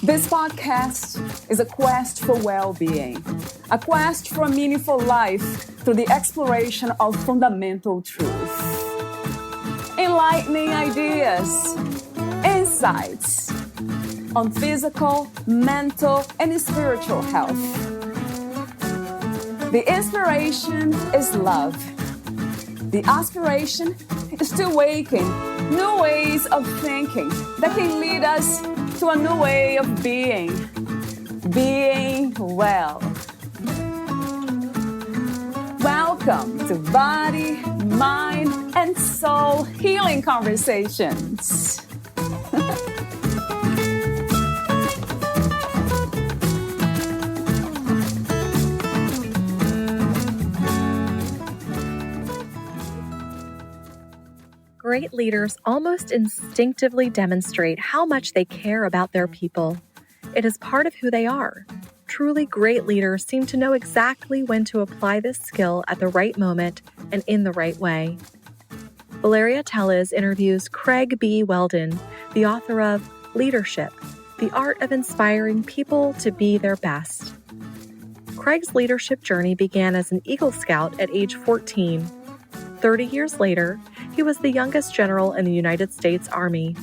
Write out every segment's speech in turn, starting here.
This podcast is a quest for well-being, a quest for a meaningful life through the exploration of fundamental truth. Enlightening ideas, insights on physical, mental, and spiritual health. The inspiration is love. The aspiration is to awaken new ways of thinking that can lead us to a new way of being well. Welcome to Body, Mind, and Soul Healing Conversations. Great leaders almost instinctively demonstrate how much they care about their people. It is part of who they are. Truly great leaders seem to know exactly when to apply this skill at the right moment and in the right way. Valeria Teles interviews Craig B. Whelden, the author of Leadership, the Art of Inspiring People to Be Their Best. Craig's leadership journey began as an Eagle Scout at age 14. 30 years later, he was the youngest general in the United States Army.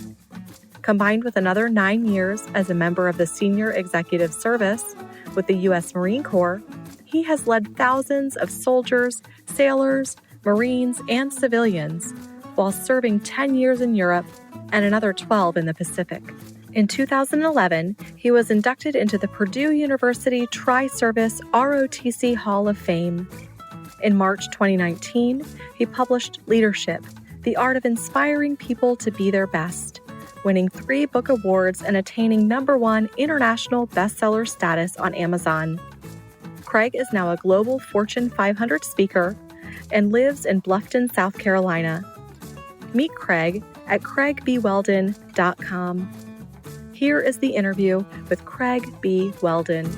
Combined with another 9 years as a member of the Senior Executive Service with the U.S. Marine Corps, he has led thousands of soldiers, sailors, Marines, and civilians, while serving 10 years in Europe and another 12 in the Pacific. In 2011, he was inducted into the Purdue University Tri-Service ROTC Hall of Fame. In March 2019, he published Leadership, the Art of Inspiring People to Be Their Best, winning 3 book awards and attaining #1 international bestseller status on Amazon. Craig is now a global Fortune 500 speaker and lives in Bluffton, South Carolina. Meet Craig at craigbwhelden.com. Here is the interview with Craig B. Whelden.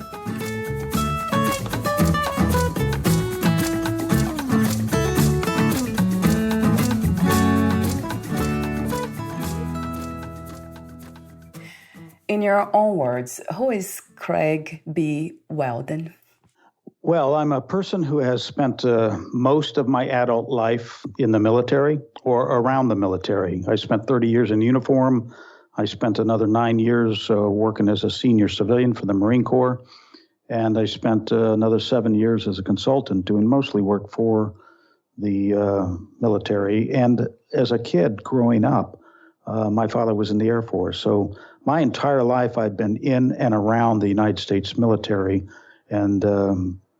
In your own words, who is Craig B. Whelden? Well, I'm a person who has spent most of my adult life in the military or around the military. I spent 30 years in uniform. I spent another 9 years working as a senior civilian for the Marine Corps. And I spent another 7 years as a consultant doing mostly work for the military. And as a kid growing up, my father was in the Air Force. So my entire life I've been in and around the United States military. And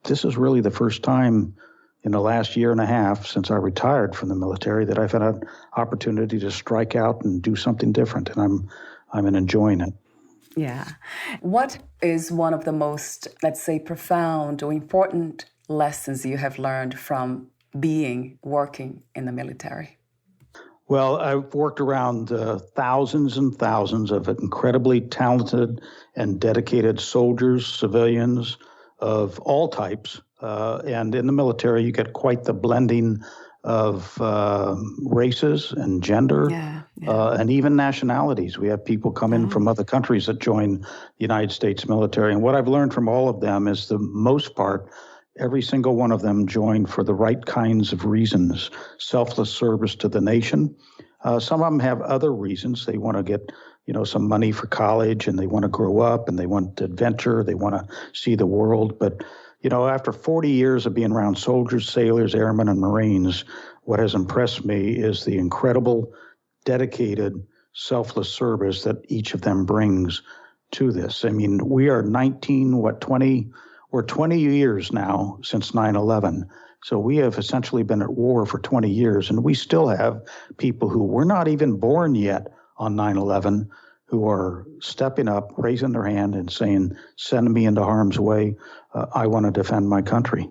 this is really the first time in the last year and a half since I retired from the military that I've had an opportunity to strike out and do something different. And I'm enjoying it. Yeah. What is one of the most, let's say, profound or important lessons you have learned from working in the military? Well, I've worked around thousands and thousands of incredibly talented and dedicated soldiers, civilians of all types. And in the military, you get quite the blending of races and gender and even nationalities. We have people come in from other countries that join the United States military. And what I've learned from all of them is the most part, every single one of them joined for the right kinds of reasons, selfless service to the nation. Some of them have other reasons. They want to get, some money for college, and they want to grow up, and they want to adventure. They want to see the world. But, after 40 years of being around soldiers, sailors, airmen, and Marines, what has impressed me is the incredible, dedicated, selfless service that each of them brings to this. I mean, we are 20 years now since 9/11. So we have essentially been at war for 20 years, and we still have people who were not even born yet on 9/11 who are stepping up, raising their hand and saying, send me into harm's way. I want to defend my country.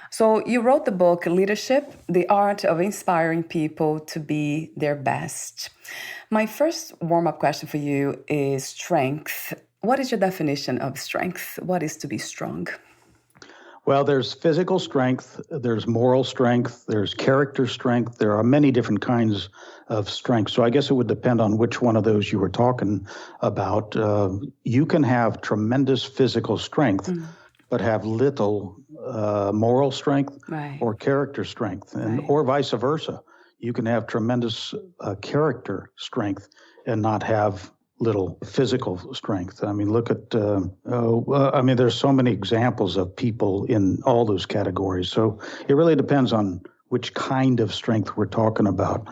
So you wrote the book, Leadership, the Art of Inspiring People to Be Their Best. My first warm-up question for you is strength. What is your definition of strength? What is to be strong? Well, there's physical strength, there's moral strength, there's character strength. There are many different kinds of strength. So I guess it would depend on which one of those you were talking about. You can have tremendous physical strength, but have little moral strength or character strength, or vice versa. You can have tremendous character strength and not have little physical strength. I mean, look at, there's so many examples of people in all those categories. So it really depends on which kind of strength we're talking about.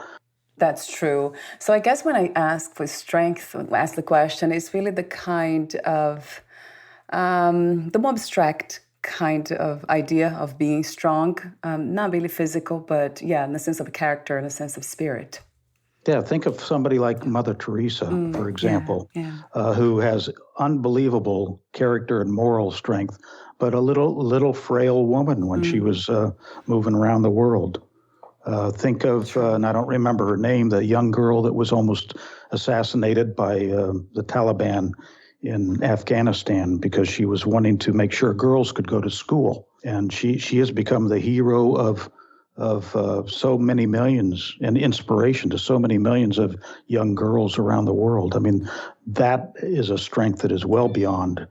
That's true. So I guess when I ask for strength, ask the question, it's really the kind of, the more abstract kind of idea of being strong, not really physical, but in the sense of character, in the sense of spirit. Yeah, think of somebody like Mother Teresa, for example, who has unbelievable character and moral strength, but a little frail woman when she was moving around the world. Think of, and I don't remember her name, the young girl that was almost assassinated by the Taliban in Afghanistan because she was wanting to make sure girls could go to school. And she has become the hero of so many millions and inspiration to so many millions of young girls around the world. I mean, that is a strength that is well beyond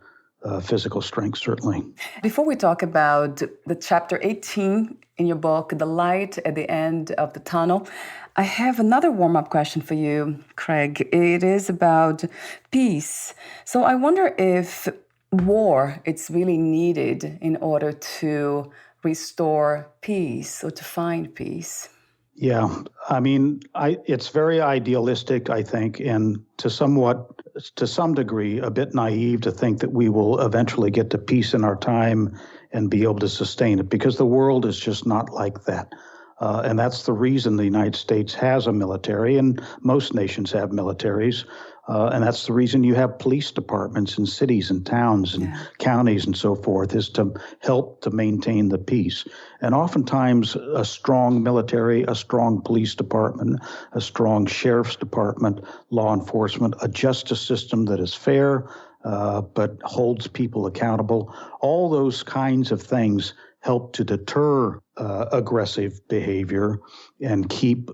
physical strength, certainly. Before we talk about the chapter 18 in your book, The Light at the End of the Tunnel, I have another warm-up question for you, Craig. It is about peace. So I wonder if war is really needed in order to restore peace or to find peace. Yeah, I mean, it's very idealistic, I think, and to some degree, a bit naive to think that we will eventually get to peace in our time and be able to sustain it, because the world is just not like that. And that's the reason the United States has a military, and most nations have militaries. And that's the reason you have police departments in cities and towns and counties and so forth, is to help to maintain the peace. And oftentimes a strong military, a strong police department, a strong sheriff's department, law enforcement, a justice system that is fair, but holds people accountable. All those kinds of things help to deter aggressive behavior and keep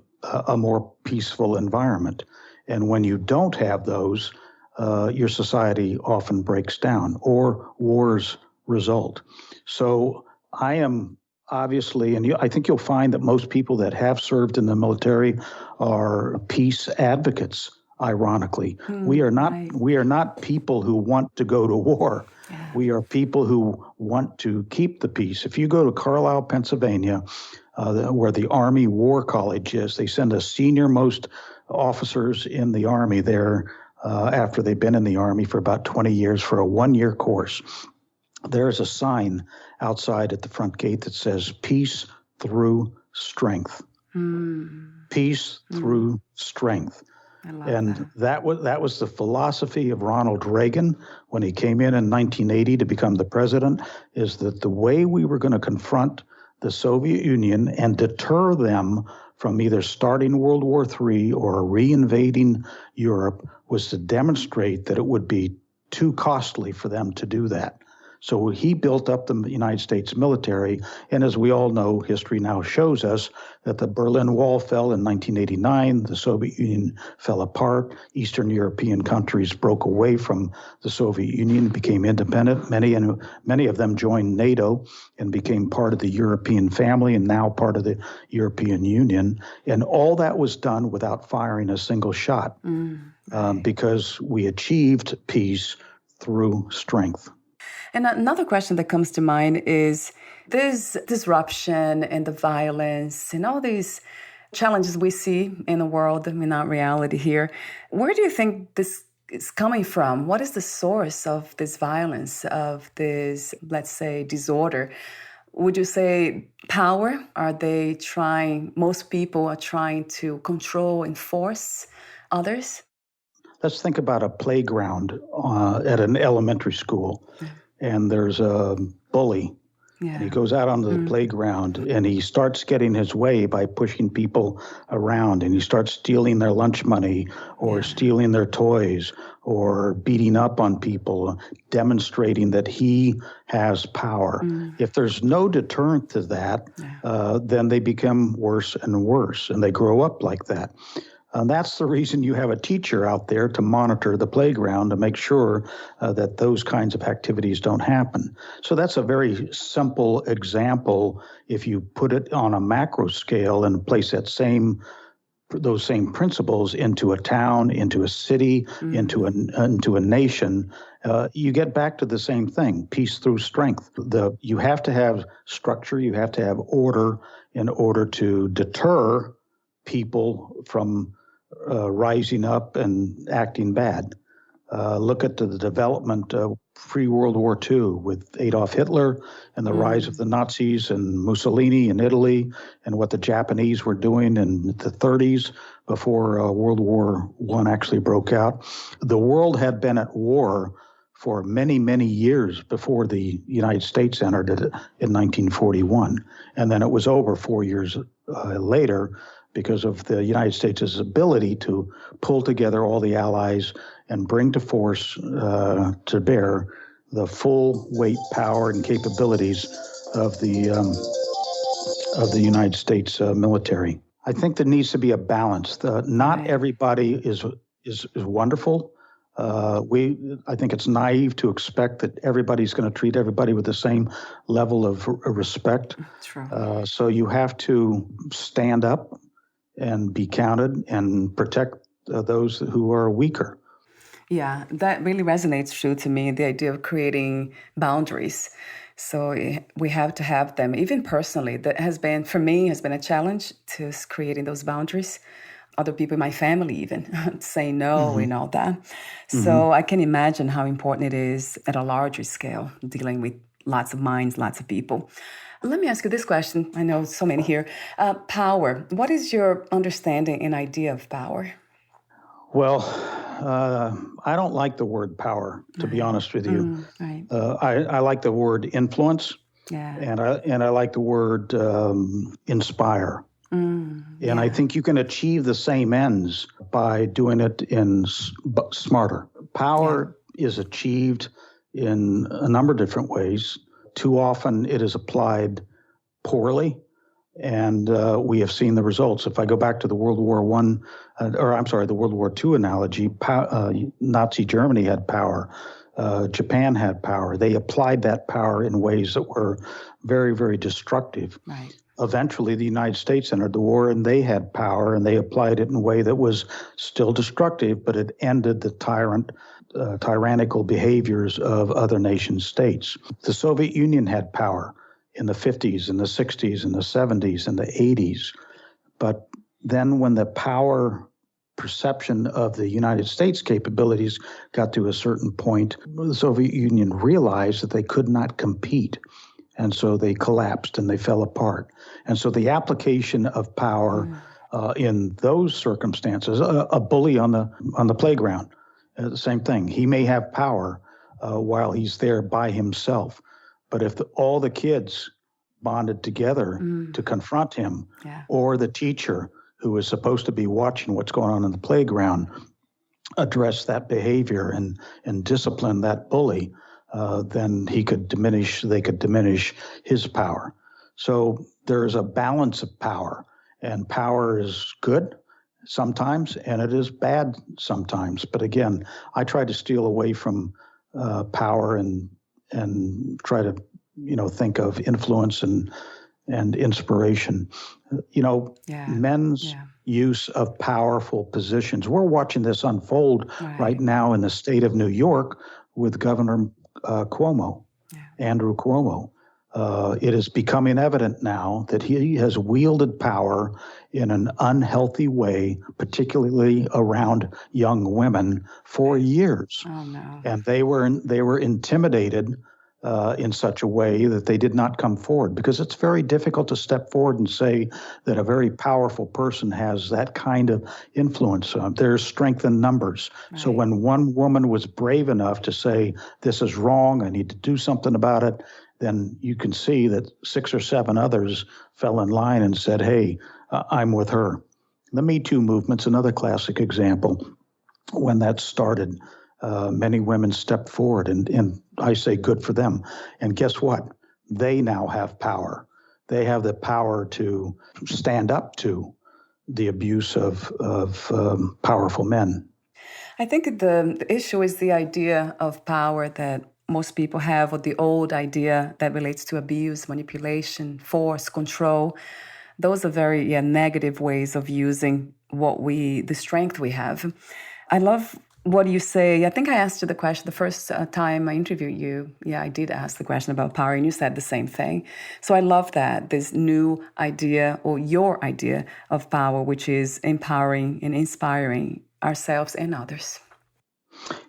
a more peaceful environment. And when you don't have those, your society often breaks down or wars result. So I am obviously, and I think you'll find that most people that have served in the military are peace advocates, ironically. We are not people who want to go to war. Yeah. We are people who want to keep the peace. If you go to Carlisle, Pennsylvania, where the Army War College is, they send the senior-most officers in the Army there after they've been in the Army for about 20 years for a one-year course. There's a sign outside at the front gate that says, "Peace through strength." Peace through strength. And that was the philosophy of Ronald Reagan when he came in 1980 to become the president, is that the way we were going to confront the Soviet Union and deter them from either starting World War III or reinvading Europe was to demonstrate that it would be too costly for them to do that. So he built up the United States military, and as we all know, history now shows us that the Berlin Wall fell in 1989, the Soviet Union fell apart, Eastern European countries broke away from the Soviet Union, became independent. Many of them joined NATO and became part of the European family and now part of the European Union. And all that was done without firing a single shot because we achieved peace through strength. And another question that comes to mind is this disruption and the violence and all these challenges we see in the world, in our reality here. Where do you think this is coming from? What is the source of this violence, of this, let's say, disorder? Would you say power? Most people are trying to control and force others? Let's think about a playground at an elementary school. And there's a bully And he goes out onto the playground and he starts getting his way by pushing people around, and he starts stealing their lunch money or stealing their toys or beating up on people, demonstrating that he has power. If there's no deterrent to that, then they become worse and worse, and they grow up like that. And that's the reason you have a teacher out there to monitor the playground to make sure that those kinds of activities don't happen. So that's a very simple example. If you put it on a macro scale and place those same principles into a town, into a city, into a nation, you get back to the same thing: peace through strength. You have to have structure, you have to have order in order to deter people from rising up and acting bad. Look at the development pre-World War II with Adolf Hitler and the rise of the Nazis and Mussolini in Italy, and what the Japanese were doing in the 30s before World War I actually broke out. The world had been at war for many, many years before the United States entered it in 1941. And then it was over 4 years later, because of the United States' ability to pull together all the allies and bring to force to bear the full weight, power, and capabilities of the United States military. I think there needs to be a balance. Not everybody is wonderful. I think it's naive to expect that everybody's going to treat everybody with the same level of respect. True. So you have to stand up and be counted and protect those who are weaker. Yeah, that really resonates true to me, the idea of creating boundaries. So we have to have them, even personally. That has been, for me, has been a challenge, to creating those boundaries. Other people in my family even saying no and all that. So I can imagine how important it is at a larger scale, dealing with lots of minds, lots of people. Let me ask you this question. I know so many here. Power. What is your understanding and idea of power? Well, I don't like the word power, to be honest with you. Right. I like the word influence, Yeah. and I like the word inspire. And I think you can achieve the same ends by doing it in smarter. Power is achieved in a number of different ways. Too often it is applied poorly, and we have seen the results. If I go back to the World War the World War II analogy, Nazi Germany had power. Japan had power. They applied that power in ways that were very, very destructive. Right. Eventually, the United States entered the war, and they had power, and they applied it in a way that was still destructive, but it ended the tyrannical behaviors of other nation states. The Soviet Union had power in the 50s, and the 60s, and the 70s, and the 80s. But then when the power perception of the United States capabilities got to a certain point, the Soviet Union realized that they could not compete. And so they collapsed and they fell apart. And so the application of power in those circumstances, a bully on the playground, the same thing. He may have power while he's there by himself. But if all the kids bonded together to confront him, or the teacher who is supposed to be watching what's going on in the playground address that behavior and discipline that bully, then they could diminish his power. So there's a balance of power, and power is good sometimes, and it is bad sometimes. But again, I try to steal away from power and try to think of influence and inspiration. Men's use of powerful positions. We're watching this unfold right now in the state of New York with Governor Andrew Cuomo. It is becoming evident now that he has wielded power in an unhealthy way, particularly around young women, for years. Oh, no. And they were intimidated in such a way that they did not come forward, because it's very difficult to step forward and say that a very powerful person has that kind of influence. There's strength in numbers. Right. So when one woman was brave enough to say, this is wrong, I need to do something about it, then you can see that 6 or 7 others fell in line and said, hey, I'm with her. The Me Too movement's another classic example. When that started, many women stepped forward, and I say good for them. And guess what? They now have power. They have the power to stand up to the abuse of powerful men. I think the issue is the idea of power that most people have, or the old idea that relates to abuse, manipulation, force, control. Those are very negative ways of using the strength we have. I love what you say. I think I asked you the question the first time I interviewed you. Yeah, I did ask the question about power, and you said the same thing. So I love that, this new idea, or your idea of power, which is empowering and inspiring ourselves and others.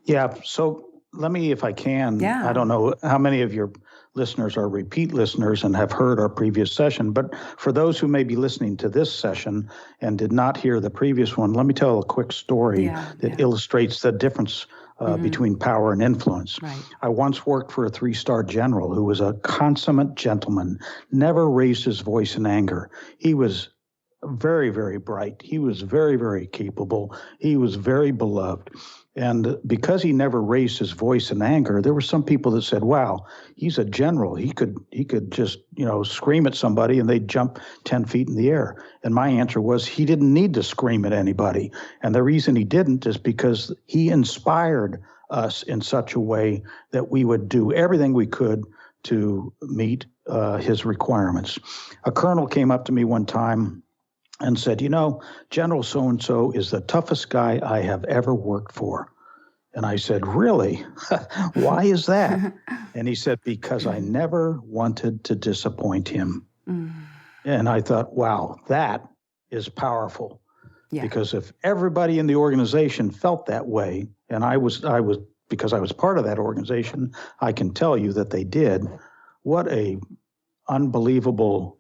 Yeah, so let me, if I can, Yeah. I don't know how many of your listeners are repeat listeners and have heard our previous session, but for those who may be listening to this session and did not hear the previous one, let me tell a quick story that illustrates the difference between power and influence. Right. I once worked for a 3-star general who was a consummate gentleman, never raised his voice in anger. He was very, very bright. He was very, very capable. He was very beloved. And because he never raised his voice in anger, there were some people that said, wow, he's a general. He could just, scream at somebody and they'd jump 10 feet in the air. And my answer was, he didn't need to scream at anybody. And the reason he didn't is because he inspired us in such a way that we would do everything we could to meet his requirements. A colonel came up to me one time and said, General so-and-so is the toughest guy I have ever worked for. And I said, really? Why is that? And he said, because I never wanted to disappoint him. And I thought, wow, that is powerful. Yeah. Because if everybody in the organization felt that way, and I was because I was part of that organization, I can tell you that they did. What a unbelievable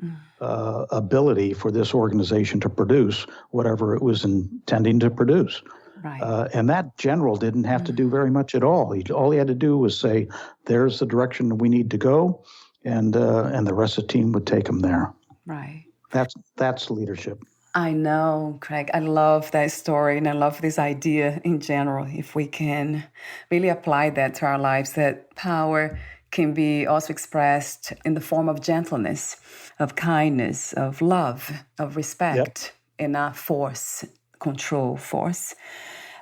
ability for this organization to produce whatever it was intending to produce. Right. And that general didn't have to do very much at all. All he had to do was say, there's the direction we need to go, and the rest of the team would take him there. Right. That's leadership. I know, Craig. I love that story, and I love this idea in general. If we can really apply that to our lives, that power can be also expressed in the form of gentleness, of kindness, of love, of respect, and not force, control, force.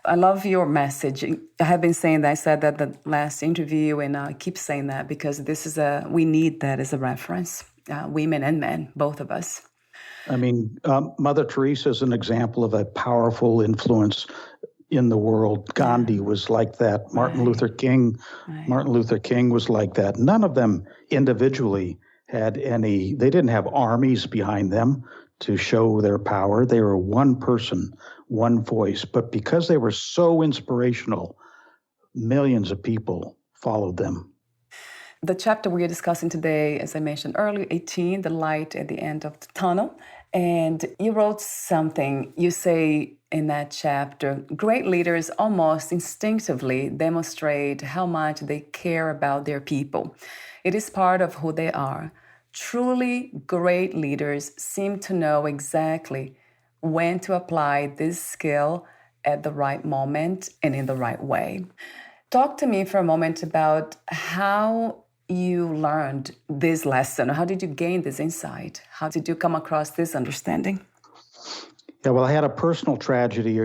I love your message. I have been saying that. I said that the last interview, and I keep saying that because we need that as a reference, women and men, both of us. I mean, Mother Teresa is an example of a powerful influence in the world. Gandhi was like that. Martin Luther King was like that. None of them individually they didn't have armies behind them to show their power. They were one person, one voice. But because they were so inspirational, millions of people followed them. The chapter we are discussing today, as I mentioned earlier, 18, the light at the end of the tunnel. And you wrote something. You say in that chapter, great leaders almost instinctively demonstrate how much they care about their people. It is part of who they are. Truly great leaders seem to know exactly when to apply this skill at the right moment and in the right way. Talk to me for a moment about how you learned this lesson. How did you gain this insight? How did you come across this understanding? Yeah, well, I had a personal tragedy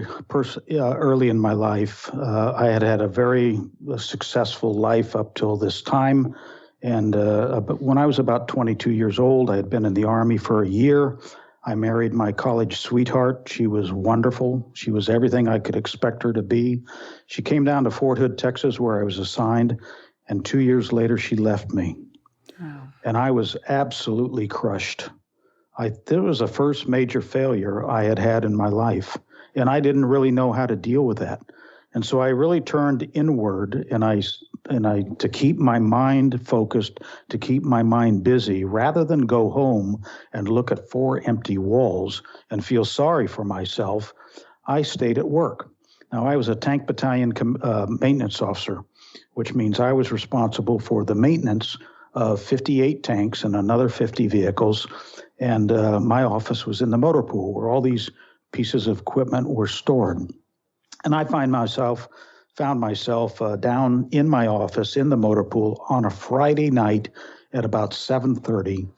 early in my life. I had a very successful life up till this time. And but when I was about 22 years old, I had been in the Army for a year. I married my college sweetheart. She was wonderful. She was everything I could expect her to be. She came down to Fort Hood, Texas, where I was assigned. And 2 years later, she left me. Oh. And I was absolutely crushed. It was the first major failure I had in my life. And I didn't really know how to deal with that. And so I really turned inward, and I to keep my mind focused, to keep my mind busy, rather than go home and look at 4 empty walls and feel sorry for myself, I stayed at work. Now, I was a tank battalion maintenance officer, which means I was responsible for the maintenance of 58 tanks and another 50 vehicles. And my office was in the motor pool where all these pieces of equipment were stored. And I found myself down in my office in the motor pool on a Friday night at about 7:30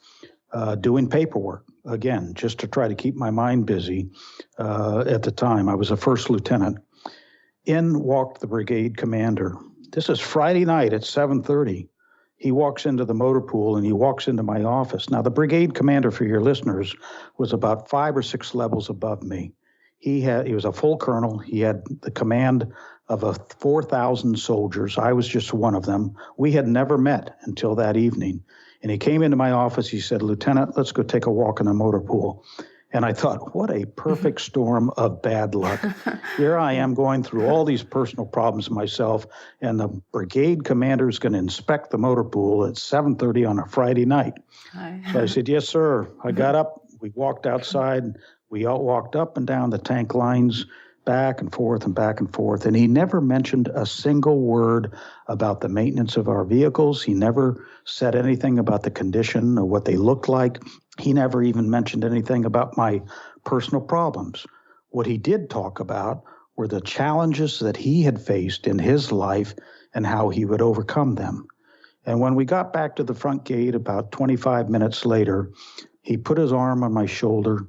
doing paperwork. Again, just to try to keep my mind busy. At the time, I was a first lieutenant. In walked the brigade commander. This is Friday night at 7:30. He walks into the motor pool and he walks into my office. Now, the brigade commander, for your listeners, was about 5 or 6 levels above me. He was a full colonel. He had the command of 4,000 soldiers. I was just one of them. We had never met until that evening. And he came into my office. He said, "Lieutenant, let's go take a walk in the motor pool." And I thought, what a perfect storm of bad luck. Here I am going through all these personal problems myself, and the brigade commander is going to inspect the motor pool at 7:30 on a Friday night. So I said, "Yes, sir." I got up. We walked outside. We all walked up and down the tank lines, back and forth and back and forth. And he never mentioned a single word about the maintenance of our vehicles. He never said anything about the condition or what they looked like. He never even mentioned anything about my personal problems. What he did talk about were the challenges that he had faced in his life and how he would overcome them. And when we got back to the front gate about 25 minutes later, he put his arm on my shoulder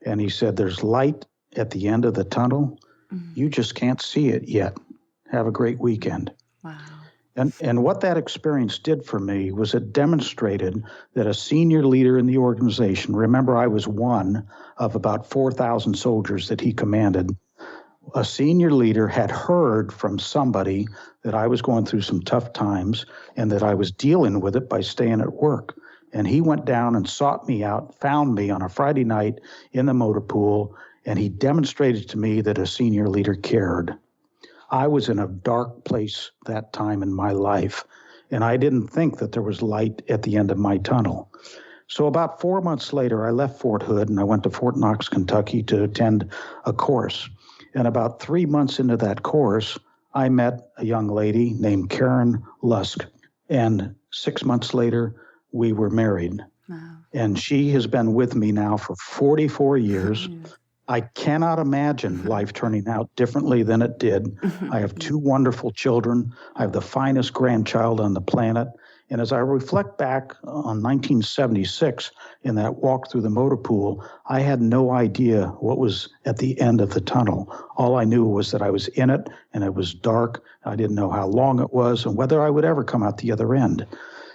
and he said, "There's light at the end of the tunnel. You just can't see it yet. Have a great weekend." Wow. And what that experience did for me was it demonstrated that a senior leader in the organization, remember I was one of about 4,000 soldiers that he commanded, a senior leader had heard from somebody that I was going through some tough times and that I was dealing with it by staying at work. And he went down and sought me out, found me on a Friday night in the motor pool, and he demonstrated to me that a senior leader cared. I was in a dark place that time in my life, and I didn't think that there was light at the end of my tunnel. So about 4 months later, I left Fort Hood and I went to Fort Knox, Kentucky to attend a course. And about 3 months into that course, I met a young lady named Karen Lusk. And 6 months later, we were married. Wow. And she has been with me now for 44 years. I cannot imagine life turning out differently than it did. I have 2 wonderful children. I have the finest grandchild on the planet. And as I reflect back on 1976 in that walk through the motor pool, I had no idea what was at the end of the tunnel. All I knew was that I was in it and it was dark. I didn't know how long it was and whether I would ever come out the other end.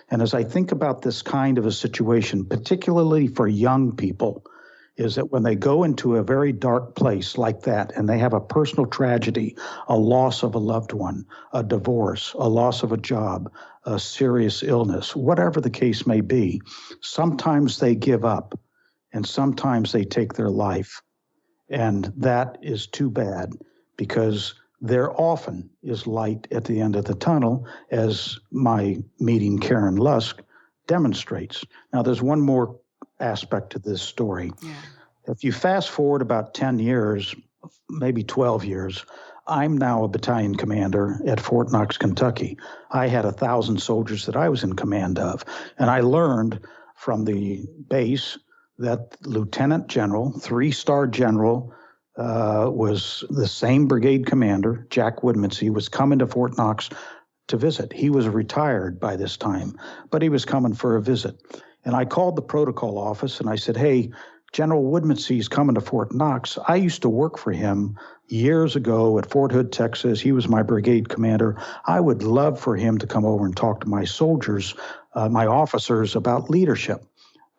And as I think about this kind of a situation, particularly for young people, is that when they go into a very dark place like that and they have a personal tragedy, a loss of a loved one, a divorce, a loss of a job, a serious illness, whatever the case may be, sometimes they give up and sometimes they take their life. And that is too bad because there often is light at the end of the tunnel, as my meeting Karen Lusk demonstrates. Now, there's one more aspect to this story. Yeah. If you fast forward about 10 years, maybe 12 years, I'm now a battalion commander at Fort Knox, Kentucky. I had 1,000 soldiers that I was in command of. And I learned from the base that Lieutenant General, 3-star general, was the same brigade commander, Jack Woodmansey, was coming to Fort Knox to visit. He was retired by this time, but he was coming for a visit. And I called the protocol office and I said, "Hey, General Woodmansey is coming to Fort Knox. I used to work for him years ago at Fort Hood, Texas. He was my brigade commander. I would love for him to come over and talk to my soldiers, my officers, about leadership.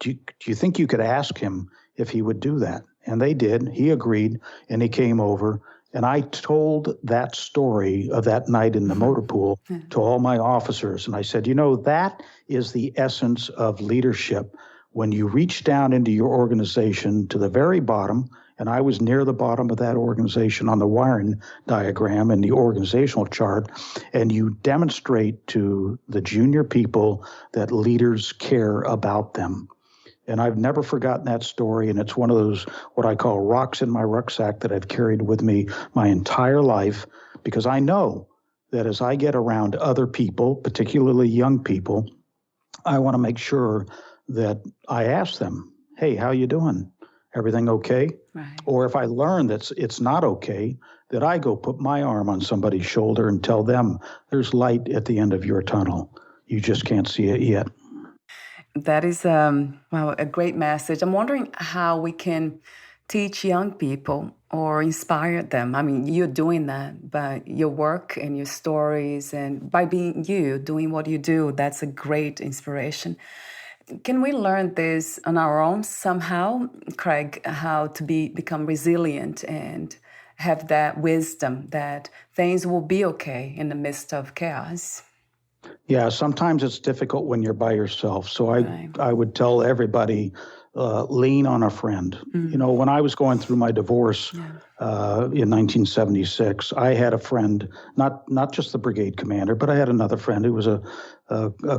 Do you think you could ask him if he would do that?" And they did. He agreed, and he came over. And I told that story of that night in the motor pool to all my officers. And I said, that is the essence of leadership. When you reach down into your organization to the very bottom, and I was near the bottom of that organization on the wiring diagram in the organizational chart, and you demonstrate to the junior people that leaders care about them. And I've never forgotten that story, and it's one of those, what I call rocks in my rucksack that I've carried with me my entire life, because I know that as I get around other people, particularly young people, I want to make sure that I ask them, hey, how you doing? Everything okay? Right. Or if I learn that it's not okay, that I go put my arm on somebody's shoulder and tell them there's light at the end of your tunnel. You just can't see it yet. That is, well, a great message. I'm wondering how we can teach young people or inspire them. I mean, you're doing that by your work and your stories, and by being you, doing what you do. That's a great inspiration. Can we learn this on our own somehow, Craig, how to become resilient and have that wisdom that things will be okay in the midst of chaos? Yeah, sometimes it's difficult when you're by yourself. So I would tell everybody, lean on a friend. When I was going through my divorce in 1976, I had a friend, not just the brigade commander, but I had another friend who was a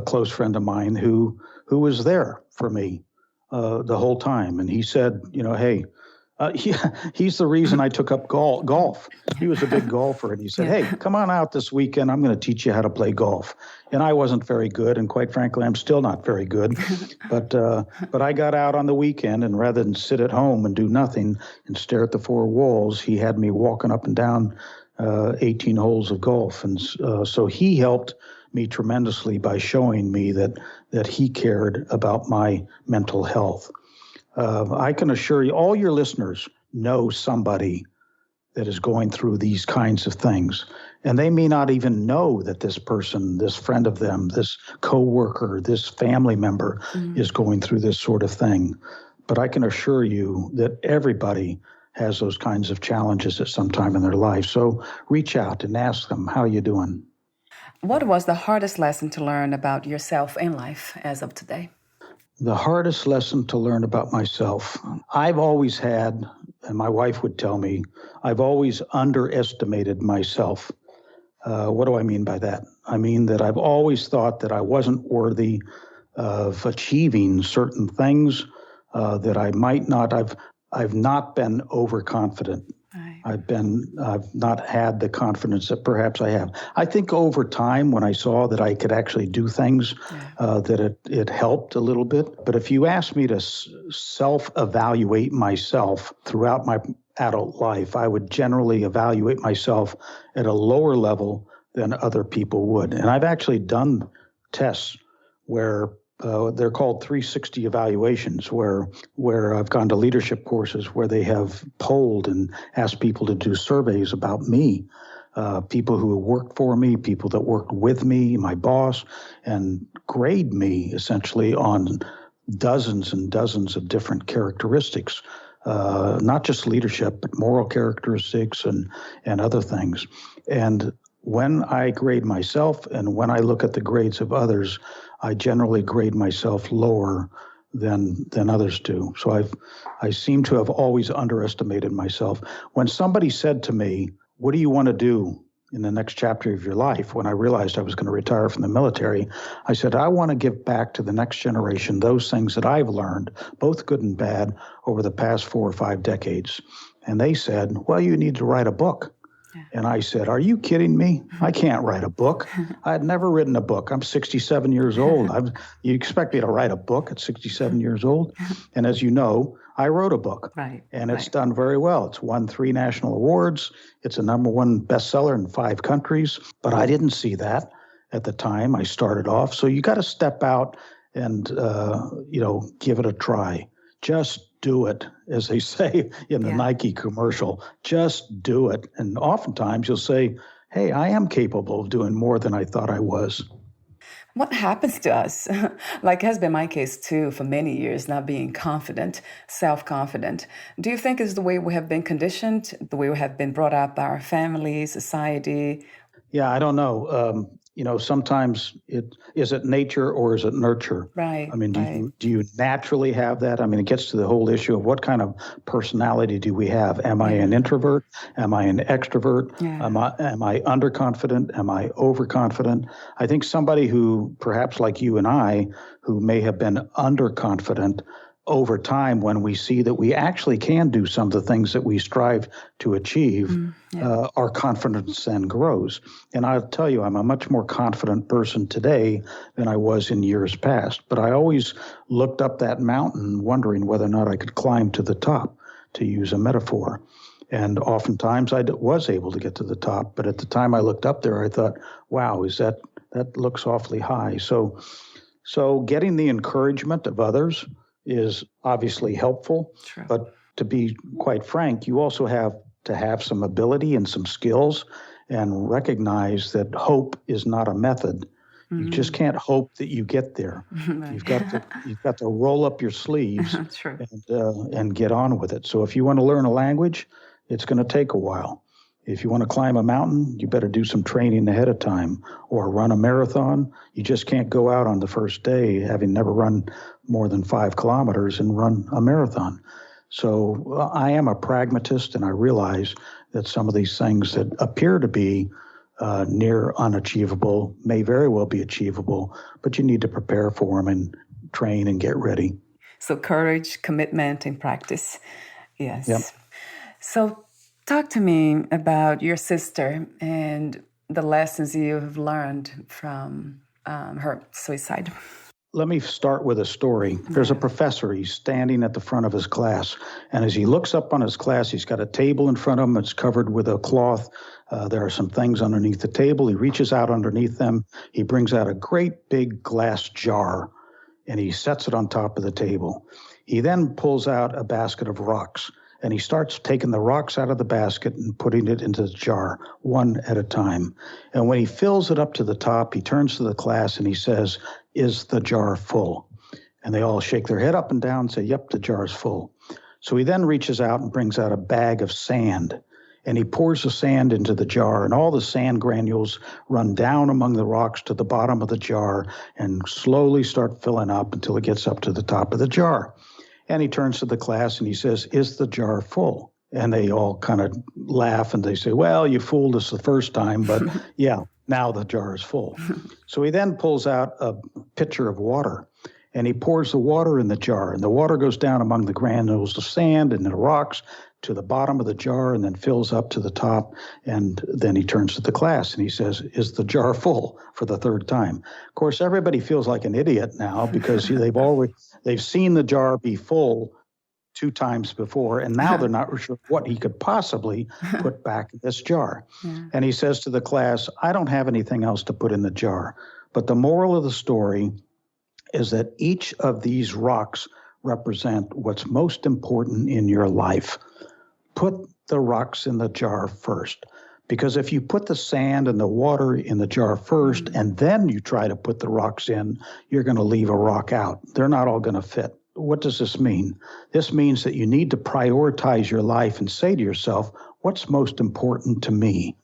close friend of mine who was there for me the whole time. And he said, hey, he's the reason I took up golf. He was a big golfer, and he said, hey, come on out this weekend. I'm going to teach you how to play golf. And I wasn't very good, and quite frankly, I'm still not very good. But I got out on the weekend, and rather than sit at home and do nothing and stare at the four walls, he had me walking up and down 18 holes of golf. And so he helped me tremendously by showing me that he cared about my mental health. I can assure you, all your listeners know somebody that is going through these kinds of things. And they may not even know that this person, this friend of them, this coworker, this family member is going through this sort of thing. But I can assure you that everybody has those kinds of challenges at some time in their life. So reach out and ask them, how are you doing? What was the hardest lesson to learn about yourself in life as of today? The hardest lesson to learn about myself, I've always had, and my wife would tell me, I've always underestimated myself. What do I mean by that? I mean that I've always thought that I wasn't worthy of achieving certain things, that I might not. I've not been overconfident. Right. I've not had the confidence that perhaps I have. I think over time, when I saw that I could actually do things, that it helped a little bit. But if you ask me to self-evaluate myself throughout my adult life, I would generally evaluate myself at a lower level than other people would. And I've actually done tests where they're called 360 evaluations, where I've gone to leadership courses where they have polled and asked people to do surveys about me, people who worked for me, people that worked with me, my boss, and grade me essentially on dozens and dozens of different characteristics, not just leadership, but moral characteristics and other things. And when I grade myself and when I look at the grades of others, I generally grade myself lower than others do. So I seem to have always underestimated myself. When somebody said to me, what do you want to do in the next chapter of your life? When I realized I was going to retire from the military, I said, I want to give back to the next generation those things that I've learned, both good and bad, over the past 4 or 5 decades. And they said, well, you need to write a book. And I said, are you kidding me? I can't write a book. I had never written a book. I'm 67 years old. You expect me to write a book at 67 years old? And as you know, I wrote a book. Right. And it's done very well. It's won 3 national awards. It's a #1 bestseller in 5 countries. But I didn't see that at the time I started off. So you got to step out and, give it a try. Just do it, as they say in the Nike commercial. Just do it. And oftentimes you'll say, hey, I am capable of doing more than I thought I was. What happens to us, like has been my case too for many years, not being confident, self-confident. Do you think it's the way we have been conditioned, the way we have been brought up by our family, society? Yeah, I don't know. Sometimes is it nature or is it nurture? Right. I mean, do you naturally have that? I mean, it gets to the whole issue of what kind of personality do we have? Am I an introvert? Am I an extrovert? Yeah. Am I underconfident? Am I overconfident? I think somebody who perhaps like you and I, who may have been underconfident, over time, when we see that we actually can do some of the things that we strive to achieve, our confidence then grows. And I'll tell you, I'm a much more confident person today than I was in years past. But I always looked up that mountain wondering whether or not I could climb to the top, to use a metaphor. And oftentimes I was able to get to the top. But at the time I looked up there, I thought, wow, that looks awfully high. So getting the encouragement of others is obviously helpful. True. But to be quite frank, you also have to have some ability and some skills and recognize that hope is not a method. You just can't hope that you get there. You've got to roll up your sleeves and get on with it. So if you want to learn a language, it's going to take a while. If you want to climb a mountain, you better do some training ahead of time, or run a marathon. You just can't go out on the first day having never run more than 5 kilometers and run a marathon. So I am a pragmatist, and I realize that some of these things that appear to be near unachievable may very well be achievable, but you need to prepare for them and train and get ready. So courage, commitment, and practice. Yes. Yep. So talk to me about your sister and the lessons you have learned from her suicide. Let me start with a story. There's a professor. He's standing at the front of his class. And as he looks up on his class, he's got a table in front of him. It's covered with a cloth. There are some things underneath the table. He reaches out underneath them. He brings out a great big glass jar, and he sets it on top of the table. He then pulls out a basket of rocks, and he starts taking the rocks out of the basket and putting it into the jar, one at a time. And when he fills it up to the top, he turns to the class and he says, "Is the jar full?" And they all shake their head up and down and say, "Yep, the jar is full." So he then reaches out and brings out a bag of sand, and he pours the sand into the jar, and all the sand granules run down among the rocks to the bottom of the jar and slowly start filling up until it gets up to the top of the jar. And he turns to the class and he says, "Is the jar full?" And they all kind of laugh and they say, "Well, you fooled us the first time, but yeah, now the jar is full." So he then pulls out a pitcher of water and he pours the water in the jar, and the water goes down among the granules of sand and the rocks to the bottom of the jar and then fills up to the top. And then he turns to the class and he says, "Is the jar full?" for the third time. Of course, everybody feels like an idiot now because they've seen the jar be full 2 times before, and now they're not sure what he could possibly put back in this jar. And he says to the class, "I don't have anything else to put in the jar." But the moral of the story is that each of these rocks represent what's most important in your life. Put the rocks in the jar first. Because if you put the sand and the water in the jar first and then you try to put the rocks in, you're going to leave a rock out. They're not all going to fit. What does this mean? This means that you need to prioritize your life and say to yourself, what's most important to me?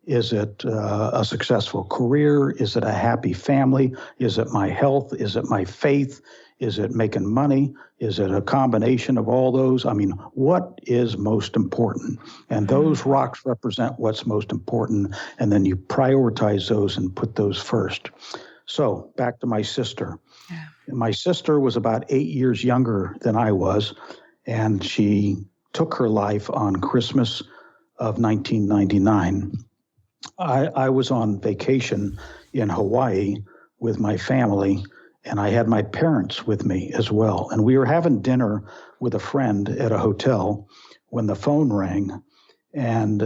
Is it a successful career? Is it a happy family? Is it my health? Is it my faith? Is it making money? Is it a combination of all those? I mean, what is most important? And those rocks represent what's most important. And then you prioritize those and put those first. So back to my sister. Yeah. My sister was about 8 years younger than I was, and she took her life on Christmas of 1999. I was on vacation in Hawaii with my family, and I had my parents with me as well. And we were having dinner with a friend at a hotel when the phone rang, and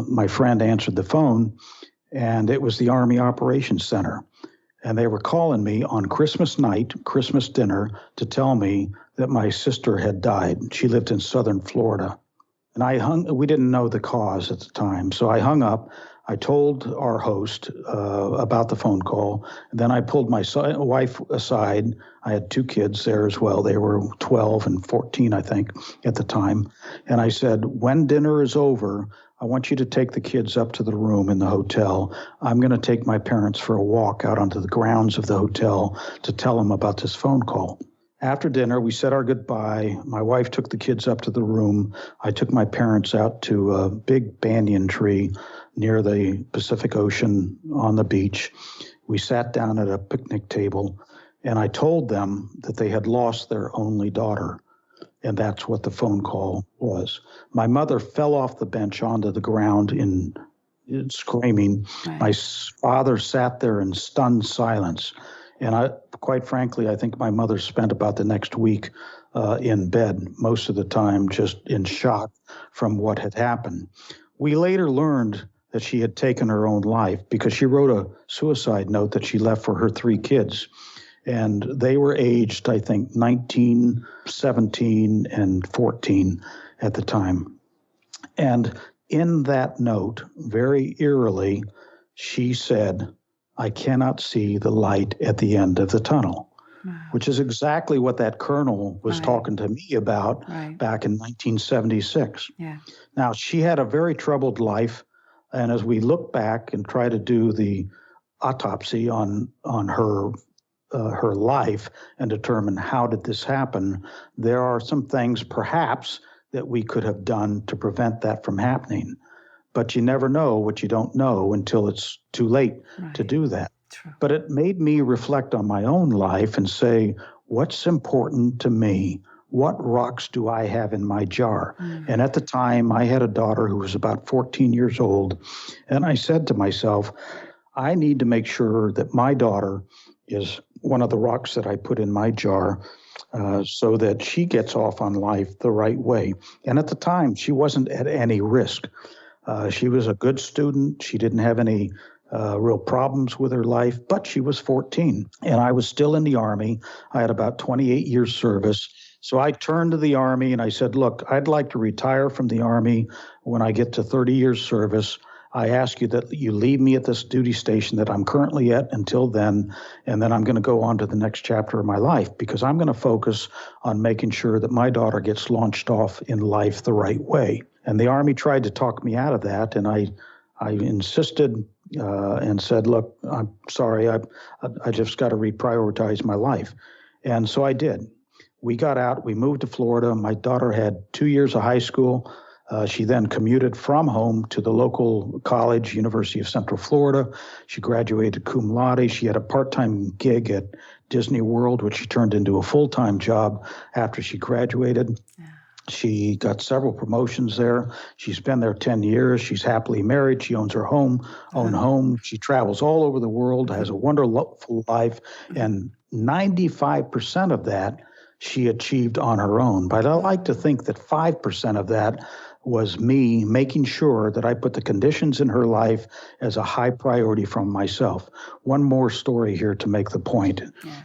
my friend answered the phone, and it was the Army Operations Center. And they were calling me on Christmas night, Christmas dinner, to tell me that my sister had died. She lived in southern Florida. And we didn't know the cause at the time. So I hung up. I told our host about the phone call. And then I pulled my wife aside. I had 2 kids there as well. They were 12 and 14, I think, at the time. And I said, when dinner is over, I want you to take the kids up to the room in the hotel. I'm going to take my parents for a walk out onto the grounds of the hotel to tell them about this phone call. After dinner, we said our goodbye. My wife took the kids up to the room. I took my parents out to a big banyan tree near the Pacific Ocean on the beach. We sat down at a picnic table, and I told them that they had lost their only daughter. And that's what the phone call was. My mother fell off the bench onto the ground in screaming. Right. My father sat there in stunned silence. And quite frankly, I think my mother spent about the next week in bed, most of the time just in shock from what had happened. We later learned that she had taken her own life because she wrote a suicide note that she left for her 3 kids. And they were aged, I think, 19, 17, and 14 at the time. And in that note, very eerily, she said, "I cannot see the light at the end of the tunnel," which is exactly what that colonel was talking to me about back in 1976. Yeah. Now, she had a very troubled life. And as we look back and try to do the autopsy on her life and determine how did this happen, there are some things perhaps that we could have done to prevent that from happening. But you never know what you don't know until it's too late to do that. True. But it made me reflect on my own life and say, what's important to me? What rocks do I have in my jar? And at the time, I had a daughter who was about 14 years old. And I said to myself, I need to make sure that my daughter is one of the rocks that I put in my jar so that she gets off on life the right way. And at the time, she wasn't at any risk. She was a good student. She didn't have any real problems with her life, but she was 14. And I was still in the Army. I had about 28 years service. So I turned to the Army and I said, look, I'd like to retire from the Army when I get to 30 years service. I ask you that you leave me at this duty station that I'm currently at until then, and then I'm going to go on to the next chapter of my life because I'm going to focus on making sure that my daughter gets launched off in life the right way. And the Army tried to talk me out of that, and I insisted and said, look, I'm sorry, I just got to reprioritize my life. And so I did. We got out, we moved to Florida. My daughter had 2 years of high school. She then commuted from home to the local college, University of Central Florida. She graduated cum laude. She had a part-time gig at Disney World, which she turned into a full-time job after she graduated. Yeah. She got several promotions there. She's been there 10 years. She's happily married. She owns her own home. She travels all over the world, has a wonderful life, and 95% of that she achieved on her own. But I like to think that 5% of that was me making sure that I put the conditions in her life as a high priority from myself. One more story here to make the point,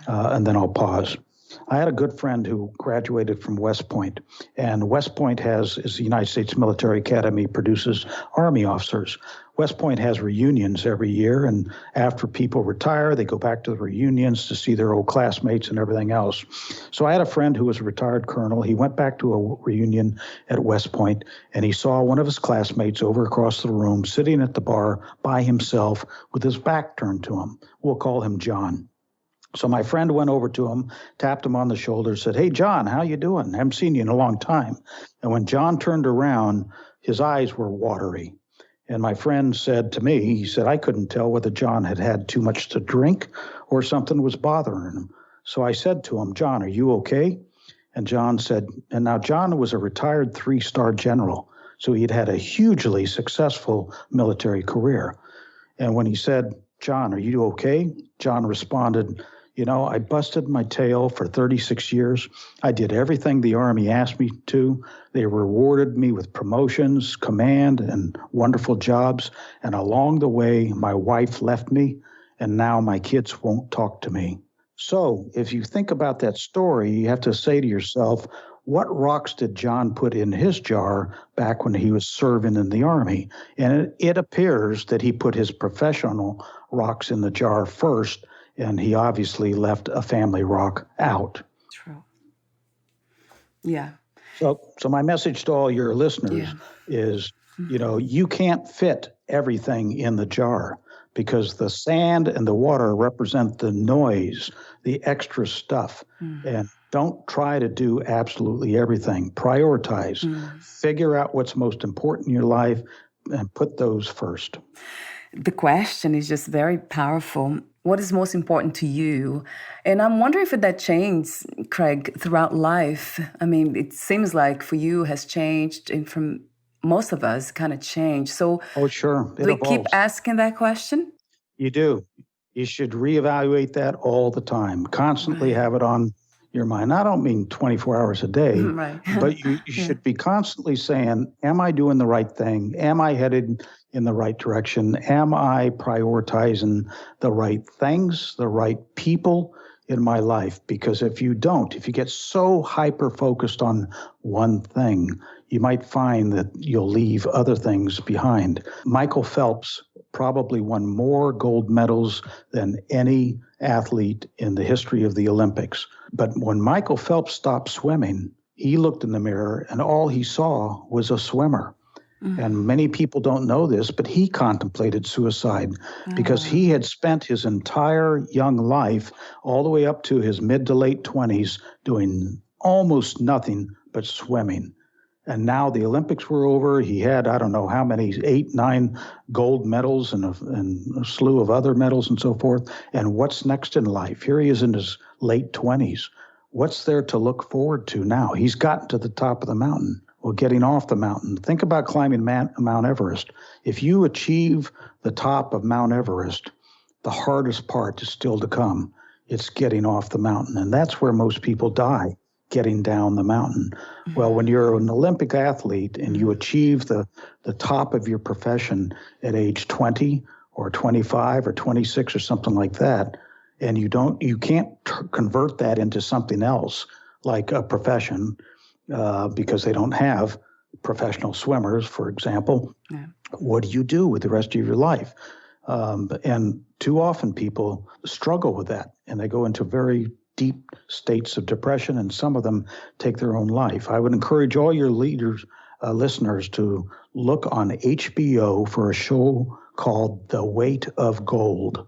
and then I'll pause. I had a good friend who graduated from West Point, and West Point is the United States Military Academy, produces Army officers. West Point has reunions every year, and after people retire, they go back to the reunions to see their old classmates and everything else. So I had a friend who was a retired colonel. He went back to a reunion at West Point, and he saw one of his classmates over across the room sitting at the bar by himself with his back turned to him. We'll call him John. So my friend went over to him, tapped him on the shoulder, said, "Hey, John, how you doing? I haven't seen you in a long time." And when John turned around, his eyes were watery. And my friend said to me, he said, I couldn't tell whether John had had too much to drink or something was bothering him. So I said to him, "John, are you okay?" And John said, and now John was a retired 3-star general. So he'd had a hugely successful military career. And when he said, "John, are you okay?" John responded, I busted my tail for 36 years. I did everything the Army asked me to. They rewarded me with promotions, command, and wonderful jobs. And along the way, my wife left me, and now my kids won't talk to me. So if you think about that story, you have to say to yourself, what rocks did John put in his jar back when he was serving in the Army? And it appears that he put his professional rocks in the jar first, and he obviously left a family rock out. True. Yeah. So my message to all your listeners is, you can't fit everything in the jar because the sand and the water represent the noise, the extra stuff. And don't try to do absolutely everything. Prioritize. Figure out what's most important in your life and put those first. The question is just very powerful. What is most important to you? And I'm wondering if that changed, Craig, throughout life. I mean, it seems like for you has changed, and from most of us kind of changed. So Oh, sure. It do we keep evolves. asking that question? You do. You should reevaluate that all the time, constantly Right. have it on your mind. I don't mean 24 hours a day, Right. but you Yeah. should be constantly saying, am I doing the right thing? Am I headed in the right direction? Am I prioritizing the right things, the right people in my life? Because if you don't, if you get so hyper focused on one thing, you might find that you'll leave other things behind. Michael Phelps probably won more gold medals than any athlete in the history of the Olympics. But when Michael Phelps stopped swimming, he looked in the mirror and all he saw was a swimmer. And many people don't know this, but he contemplated suicide because he had spent his entire young life, all the way up to his mid to late 20s, doing almost nothing but swimming. And now the Olympics were over. He had, I don't know how many, 8, 9 gold medals and a slew of other medals and so forth. And what's next in life? Here he is in his late 20s. What's there to look forward to now? He's gotten to the top of the mountain. Well, getting off the mountain. Think about climbing Mount Everest. If you achieve the top of Mount Everest, the hardest part is still to come. It's getting off the mountain. And that's where most people die, getting down the mountain. Well, when you're an Olympic athlete and you achieve the top of your profession at age 20 or 25 or 26 or something like that, and you can't convert that into something else like a profession because they don't have professional swimmers, for example. Yeah. What do you do with the rest of your life? And too often people struggle with that, and they go into very deep states of depression, and some of them take their own life. I would encourage all your listeners to look on HBO for a show called The Weight of Gold.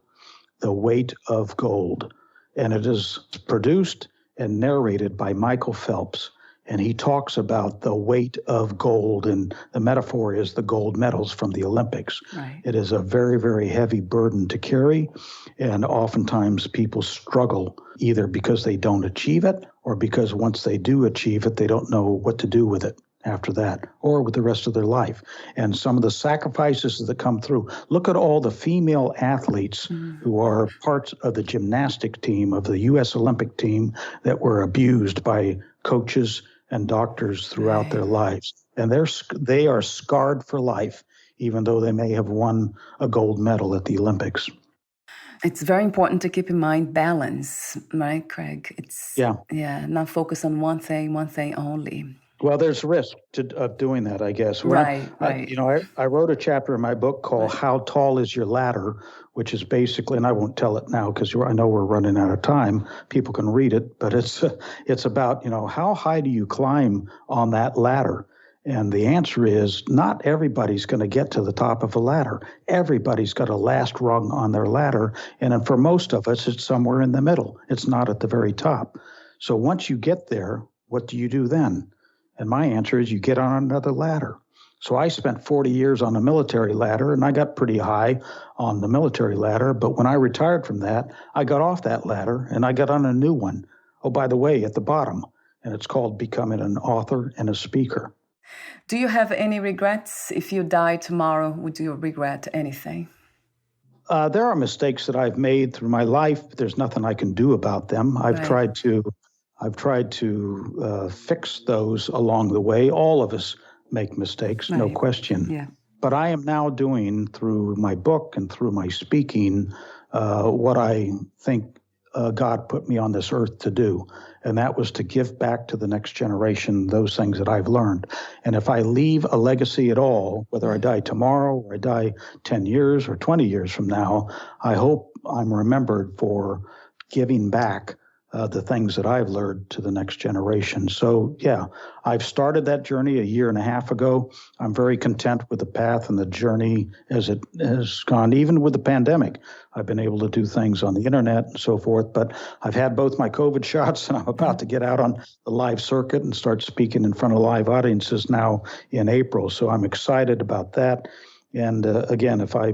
The Weight of Gold. And it is produced and narrated by Michael Phelps. And he talks about the weight of gold, and the metaphor is the gold medals from the Olympics. Right. It is a very, very heavy burden to carry, and oftentimes people struggle either because they don't achieve it or because once they do achieve it, they don't know what to do with it after that or with the rest of their life. And some of the sacrifices that come through. Look at all the female athletes who are parts of the gymnastic team of the U.S. Olympic team that were abused by coaches and doctors throughout their lives. And they are scarred for life, even though they may have won a gold medal at the Olympics. It's very important to keep in mind balance, right, Craig? Not focus on one thing only. Well, there's risk of doing that, I guess. Right. I wrote a chapter in my book called How Tall is Your Ladder, which is basically, and I won't tell it now because I know we're running out of time. People can read it, but it's about, how high do you climb on that ladder? And the answer is not everybody's going to get to the top of a ladder. Everybody's got a last rung on their ladder. And for most of us, it's somewhere in the middle. It's not at the very top. So once you get there, what do you do then? And my answer is you get on another ladder. So I spent 40 years on the military ladder, and I got pretty high on the military ladder. But when I retired from that, I got off that ladder, and I got on a new one. Oh, by the way, at the bottom. And it's called becoming an author and a speaker. Do you have any regrets? If you die tomorrow, would you regret anything? There are mistakes that I've made through my life. But there's nothing I can do about them. I've tried to fix those along the way. All of us make mistakes, no question. Yeah. But I am now doing, through my book and through my speaking, what I think God put me on this earth to do. And that was to give back to the next generation those things that I've learned. And if I leave a legacy at all, whether I die tomorrow or I die 10 years or 20 years from now, I hope I'm remembered for giving back the things that I've learned to the next generation. So, yeah, I've started that journey a year and a half ago. I'm very content with the path and the journey as it has gone. Even with the pandemic, I've been able to do things on the internet and so forth. But I've had both my COVID shots, and I'm about to get out on the live circuit and start speaking in front of live audiences now in April. So I'm excited about that. And again, if I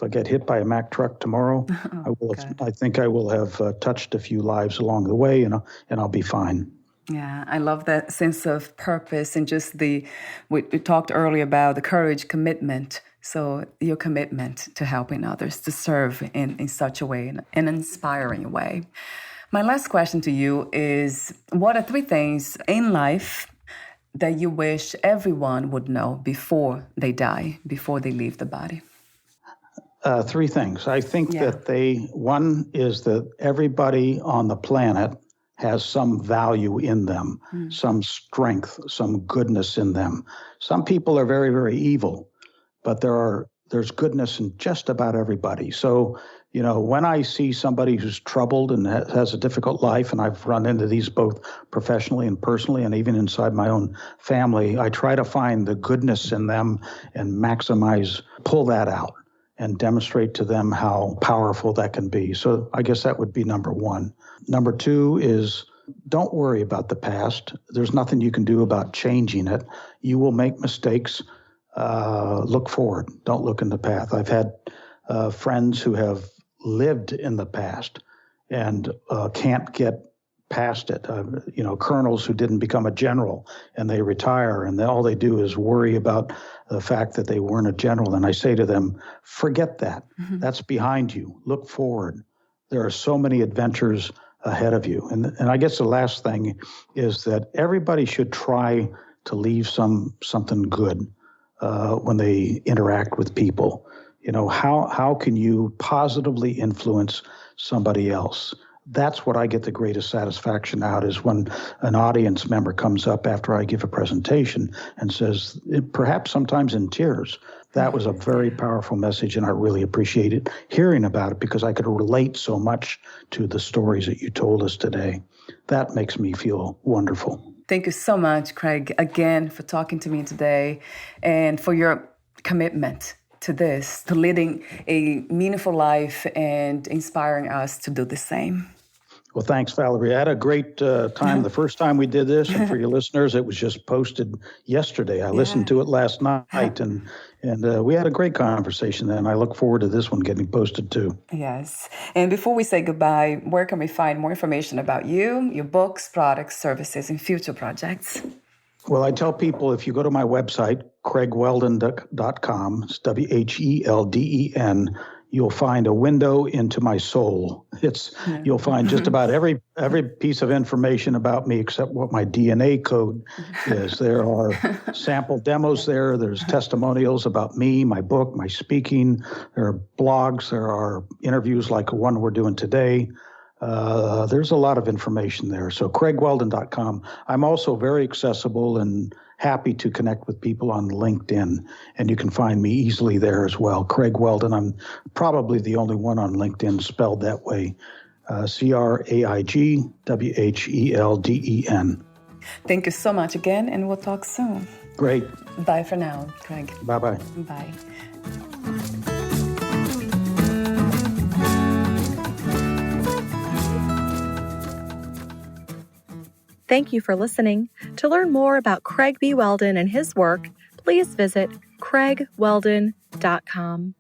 get hit by a Mack truck tomorrow, I think I will have touched a few lives along the way, and I'll be fine. Yeah, I love that sense of purpose and just we talked earlier about the courage, commitment. So your commitment to helping others, to serve in such a way, in an inspiring way. My last question to you is, what are 3 things in life that you wish everyone would know before they die, before they leave the body? 3 things. I think that one is that everybody on the planet has some value in them, some strength, some goodness in them. Some people are very, very evil, but there's goodness in just about everybody. So, when I see somebody who's troubled and has a difficult life, and I've run into these both professionally and personally, and even inside my own family, I try to find the goodness in them and pull that out and demonstrate to them how powerful that can be. So I guess that would be number 1. Number 2 is, don't worry about the past. There's nothing you can do about changing it. You will make mistakes. Look forward. Don't look in the past. I've had friends who have lived in the past and can't get past it. Colonels who didn't become a general and they retire, and all they do is worry about the fact that they weren't a general. And I say to them, forget that. Mm-hmm. That's behind you. Look forward. There are so many adventures ahead of you. And I guess the last thing is that everybody should try to leave something good when they interact with people. How can you positively influence somebody else? That's what I get the greatest satisfaction out, is when an audience member comes up after I give a presentation and says, perhaps sometimes in tears, that was a very powerful message, and I really appreciated hearing about it because I could relate so much to the stories that you told us today. That makes me feel wonderful. Thank you so much, Craig, again, for talking to me today and for your commitment to this, to leading a meaningful life and inspiring us to do the same. Well, thanks, Valeria. I had a great time the first time we did this. And for your listeners, it was just posted yesterday. I listened to it last night, and we had a great conversation then. I look forward to this one getting posted too. Yes. And before we say goodbye, where can we find more information about you, your books, products, services, and future projects? Well, I tell people, if you go to my website, craigwhelden.com, it's WHELDEN, you'll find a window into my soul. You'll find just about every piece of information about me except what my DNA code is. There are sample demos there. There's testimonials about me, my book, my speaking. There are blogs. There are interviews like the one we're doing today. There's a lot of information there. So craigwhelden.com. I'm also very accessible and happy to connect with people on LinkedIn, and you can find me easily there as well. Craig Whelden. I'm probably the only one on LinkedIn spelled that way. CraigWhelden. Thank you so much again, and we'll talk soon. Great. Bye for now, Craig. Bye-bye. Bye. Thank you for listening. To learn more about Craig B. Whelden and his work, please visit craigwhelden.com.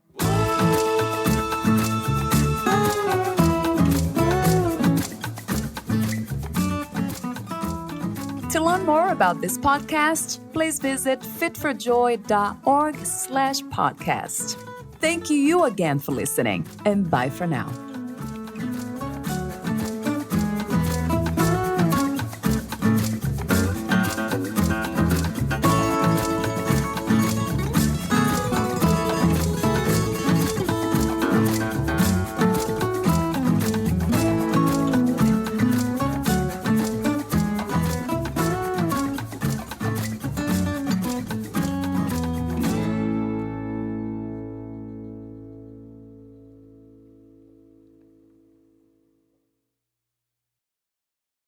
To learn more about this podcast, please visit fitforjoy.org/podcast. Thank you again for listening, and bye for now.